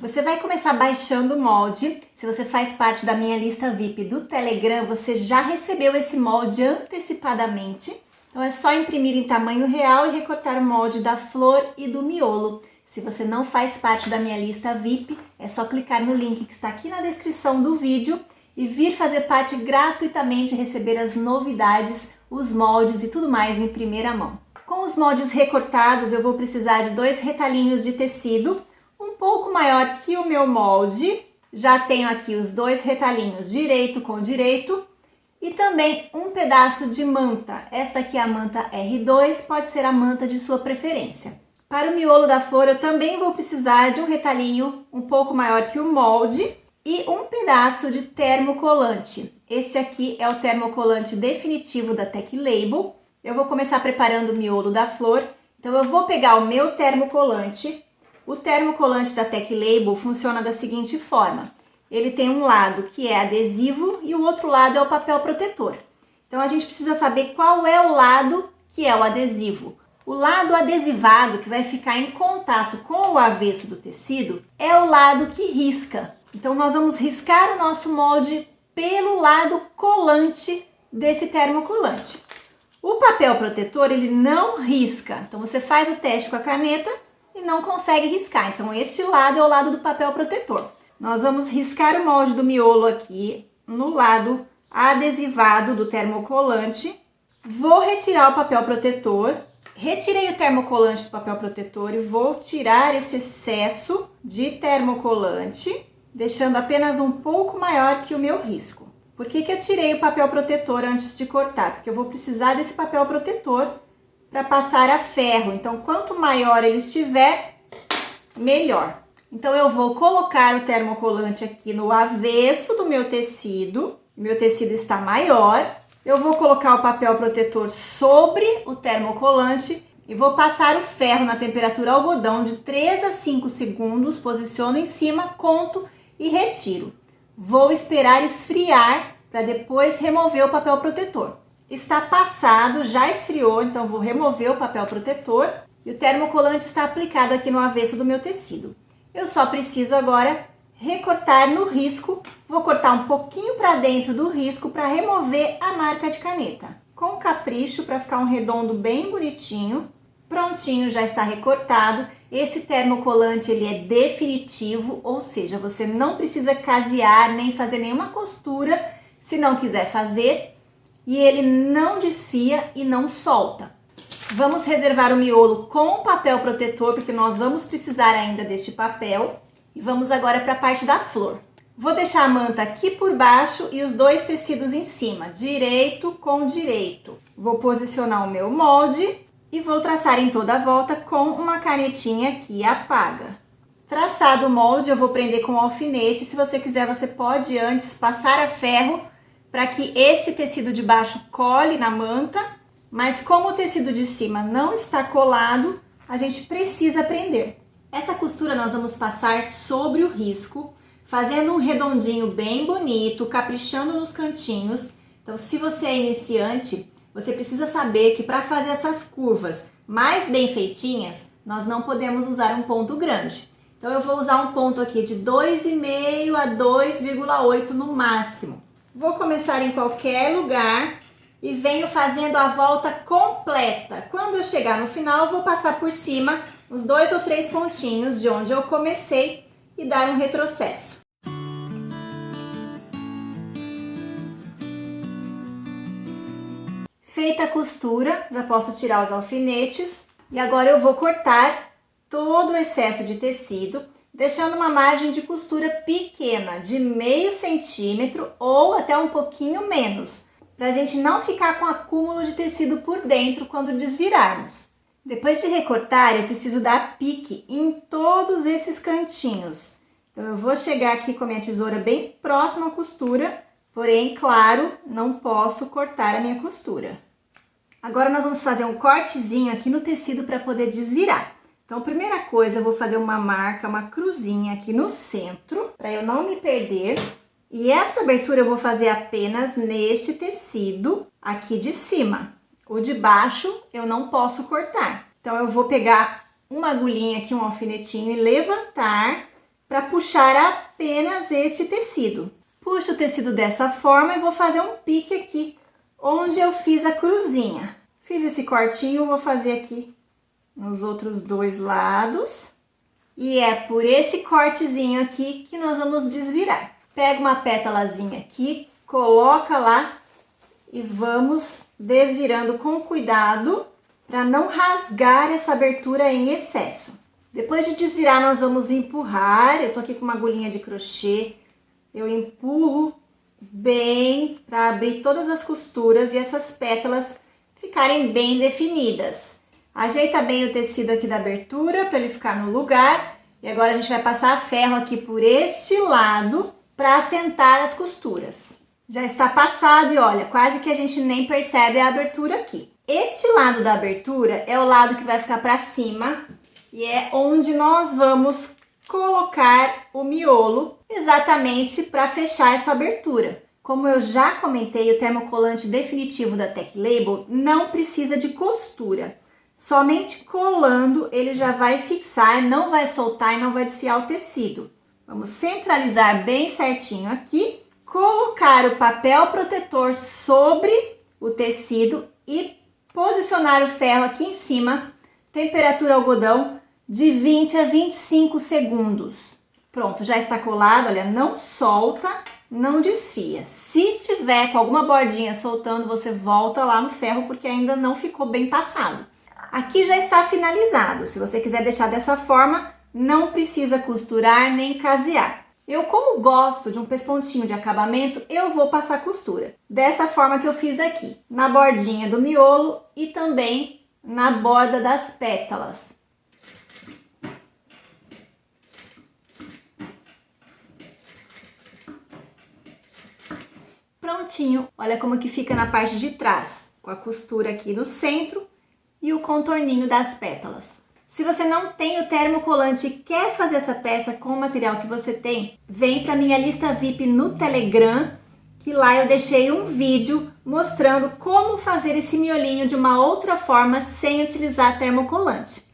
Você vai começar baixando o molde. Se você faz parte da minha lista VIP do Telegram, você já recebeu esse molde antecipadamente. Então é só imprimir em tamanho real e recortar o molde da flor e do miolo. Se você não faz parte da minha lista VIP, é só clicar no link que está aqui na descrição do vídeo e vir fazer parte gratuitamente e receber as novidades, os moldes e tudo mais em primeira mão. Com os moldes recortados, eu vou precisar de 2 retalhinhos de tecido, um pouco maior que o meu molde. Já tenho aqui os 2 retalhinhos direito com direito e também um pedaço de manta. Essa aqui é a manta R2, pode ser a manta de sua preferência. Para o miolo da flor, eu também vou precisar de um retalhinho um pouco maior que o molde e um pedaço de termocolante. Este aqui é o termocolante definitivo da Tech Label. Eu vou começar preparando o miolo da flor. Então eu vou pegar o meu termocolante. O termocolante da Tech Label funciona da seguinte forma. Ele tem um lado que é adesivo e o outro lado é o papel protetor. Então a gente precisa saber qual é o lado que é o adesivo. O lado adesivado, que vai ficar em contato com o avesso do tecido, é o lado que risca. Então nós vamos riscar o nosso molde pelo lado colante desse termocolante. O papel protetor, ele não risca. Então você faz o teste com a caneta e não consegue riscar. Então este lado é o lado do papel protetor. Nós vamos riscar o molde do miolo aqui no lado adesivado do termocolante. Vou retirar o papel protetor. Retirei o termocolante do papel protetor e vou tirar esse excesso de termocolante, deixando apenas um pouco maior que o meu risco. Por que eu tirei o papel protetor antes de cortar? Porque eu vou precisar desse papel protetor para passar a ferro. Então, quanto maior ele estiver, melhor. Então, eu vou colocar o termocolante aqui no avesso do meu tecido. Meu tecido está maior. Eu vou colocar o papel protetor sobre o termocolante e vou passar o ferro na temperatura algodão de 3 a 5 segundos, posiciono em cima, conto e retiro. Vou esperar esfriar para depois remover o papel protetor. Está passado, já esfriou, então vou remover o papel protetor e o termocolante está aplicado aqui no avesso do meu tecido. Eu só preciso agora recortar no risco. Vou cortar um pouquinho para dentro do risco para remover a marca de caneta. Com capricho para ficar um redondo bem bonitinho. Prontinho, já está recortado. Esse termocolante ele é definitivo, ou seja, você não precisa casear nem fazer nenhuma costura se não quiser fazer. E ele não desfia e não solta. Vamos reservar o miolo com papel protetor, porque nós vamos precisar ainda deste papel. E vamos agora para a parte da flor. Vou deixar a manta aqui por baixo e os 2 tecidos em cima, direito com direito. Vou posicionar o meu molde e vou traçar em toda a volta com uma canetinha que apaga. Traçado o molde, eu vou prender com um alfinete. Se você quiser, você pode antes passar a ferro para que este tecido de baixo cole na manta. Mas como o tecido de cima não está colado, a gente precisa prender. Essa costura nós vamos passar sobre o risco, fazendo um redondinho bem bonito, caprichando nos cantinhos. Então, se você é iniciante, você precisa saber que para fazer essas curvas mais bem feitinhas, nós não podemos usar um ponto grande. Então, eu vou usar um ponto aqui de 2,5 a 2,8 no máximo. Vou começar em qualquer lugar e venho fazendo a volta completa. Quando eu chegar no final, eu vou passar por cima os 2 ou 3 pontinhos de onde eu comecei e dar um retrocesso. Feita a costura, já posso tirar os alfinetes e agora eu vou cortar todo o excesso de tecido, deixando uma margem de costura pequena, de meio centímetro ou até um pouquinho menos, para a gente não ficar com acúmulo de tecido por dentro quando desvirarmos. Depois de recortar, eu preciso dar pique em todos esses cantinhos. Então, eu vou chegar aqui com a minha tesoura bem próxima à costura, porém, claro, não posso cortar a minha costura. Agora, nós vamos fazer um cortezinho aqui no tecido para poder desvirar. Então, a primeira coisa, eu vou fazer uma marca, uma cruzinha aqui no centro, para eu não me perder. E essa abertura eu vou fazer apenas neste tecido aqui de cima. O de baixo eu não posso cortar. Então, eu vou pegar uma agulhinha aqui, um alfinetinho e levantar para puxar apenas este tecido. Puxo o tecido dessa forma e vou fazer um pique aqui, onde eu fiz a cruzinha. Fiz esse cortinho, vou fazer aqui nos outros dois lados. E é por esse cortezinho aqui que nós vamos desvirar. Pega uma pétalazinha aqui, coloca lá e vamos desvirando com cuidado para não rasgar essa abertura em excesso. Depois de desvirar, nós vamos empurrar. Eu tô aqui com uma agulhinha de crochê. Eu empurro bem para abrir todas as costuras e essas pétalas ficarem bem definidas. Ajeita bem o tecido aqui da abertura para ele ficar no lugar. E agora a gente vai passar ferro aqui por este lado para assentar as costuras. Já está passado e olha, quase que a gente nem percebe a abertura aqui. Este lado da abertura é o lado que vai ficar para cima e é onde nós vamos colocar o miolo exatamente para fechar essa abertura. Como eu já comentei, o termocolante definitivo da Tech Label não precisa de costura. Somente colando ele já vai fixar, não vai soltar e não vai desfiar o tecido. Vamos centralizar bem certinho aqui, colocar o papel protetor sobre o tecido e posicionar o ferro aqui em cima, temperatura algodão de 20 a 25 segundos. Pronto, já está colado, olha, não solta, não desfia. Se estiver com alguma bordinha soltando, você volta lá no ferro porque ainda não ficou bem passado. Aqui já está finalizado. Se você quiser deixar dessa forma, não precisa costurar nem casear. Eu, como gosto de um pespontinho de acabamento, eu vou passar costura. Dessa forma que eu fiz aqui, na bordinha do miolo e também na borda das pétalas. Prontinho. Olha como que fica na parte de trás, com a costura aqui no centro e o contorninho das pétalas. Se você não tem o termocolante e quer fazer essa peça com o material que você tem, vem para minha lista VIP no Telegram, que lá eu deixei um vídeo mostrando como fazer esse miolinho de uma outra forma sem utilizar termocolante.